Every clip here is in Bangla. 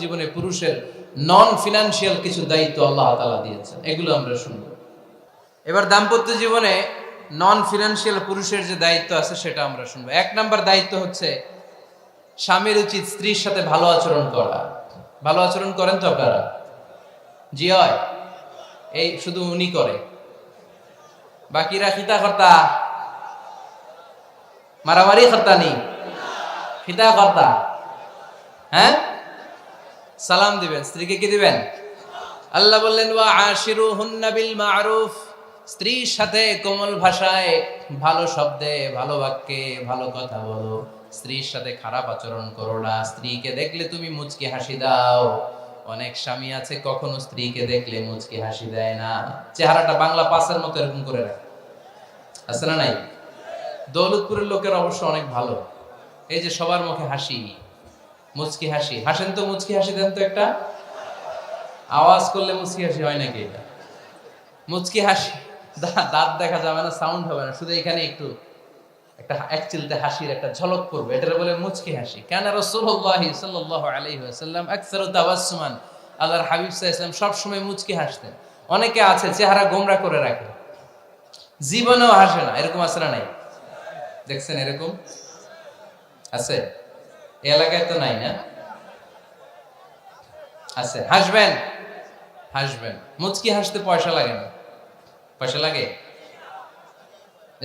জীবনে পুরুষের নন ফিনান্সিয়াল কিছু দায়িত্ব আল্লাহ তাআলা দিয়েছেন, এগুলো আমরা শুনব। এবার দাম্পত্য জীবনে নন ফিনান্সিয়াল পুরুষের যে দায়িত্ব আছে সেটা আমরা শুনবো। এক নাম্বার দায়িত্ব হচ্ছে স্বামীর উচিত স্ত্রীর সাথে ভালো আচরণ করা। ভালো আচরণ করেন তো আপনারা? জি হয়। এই শুধু উনি করে, বাকিরা খিতা কর্তা, মারামারি কর্তা নেই, খিতা কর্তা। হ্যাঁ, সালাম দিবেন, স্ত্রীকে কি দিবেন? আল্লাহ বললেন ওয়া আশিরুহুন্না বিল মারুফ, স্ত্রীর সাথে কোমল ভাষায়, ভালো শব্দে, ভালো বাক্যে ভালো কথা বলো। স্ত্রীর সাথে খারাপ আচরণ করো না। স্ত্রীকে দেখলে তুমি মুচকি হাসি দাও। অনেক স্বামী আছে কখনো স্ত্রীকে দেখলে মুচকি হাসি দেয় না, চেহারাটা বাংলা পাসের মতো এরকম করে রাখে। আছে না নাই? দৌলতপুরের লোকের অবশ্য অনেক ভালো, এই যে সবার মুখে হাসি, মুচকি হাসি। হাসেন তো, মুচকি হাসি দেন তো একটা। আওয়াজ করলে মুচকি হাসি হয় নাকি? এটা মুচকি হাসি, দাঁত দেখা যাবে না, সাউন্ড হবে না, শুধু এখানে একটু একটা এক চিলতে হাসির একটা ঝলক পড়বে, এটা বলে মুচকি হাসি। কেন রাসূলুল্লাহ সাল্লাল্লাহু আলাইহি ওয়াসাল্লাম আকসারু তাবাসসুমান, আল্লাহর হাবিব সাল্লাল্লাহু আলাইহি ওয়াসাল্লাম সব সময় মুচকি হাসতেন। অনেকে আছে চেহারা গোমরা করে রাখে, জীবনেও হাসে না, এরকম আছে না নাই? দেখছেন এরকম আছে? এই এলাকায় তো নাই না? আছে। হাসবেন, হাসবেন। মুচকি হাসতে পয়সা লাগে না, পয়সা লাগে?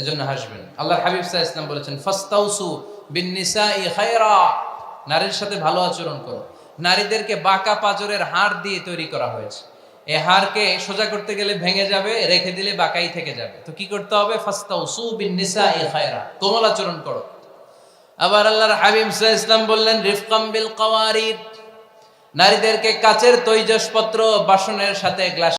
এজন্য হাসবেন। আল্লাহর হাবিব সাল্লাল্লাহু আলাইহি ওয়াসাল্লাম বলেছেন ফাস্তাউসু বিন-নিসাই খায়রা, নারীর সাথে ভালো আচরণ করো। নারীদেরকে বাঁকা পাঁজরের হাড় দিয়ে তৈরি করা হয়েছে। এই হাড়কে সোজা করতে গেলে ভেঙে যাবে, রেখে দিলে বাঁকাই থেকে যাবে। তো কি করতে হবে? ফাস্তাউসু বিন-নিসাই খায়রা, কোমল আচরণ করো। আবার আল্লাহর হাবিব সাল্লাল্লাহু আলাইহি ওয়াসাল্লাম বললেন রিফকাম বিল কাওয়ারিদ, নারীদেরকে কাচের তৈজসপত্র বাসনের সাথে গ্লাস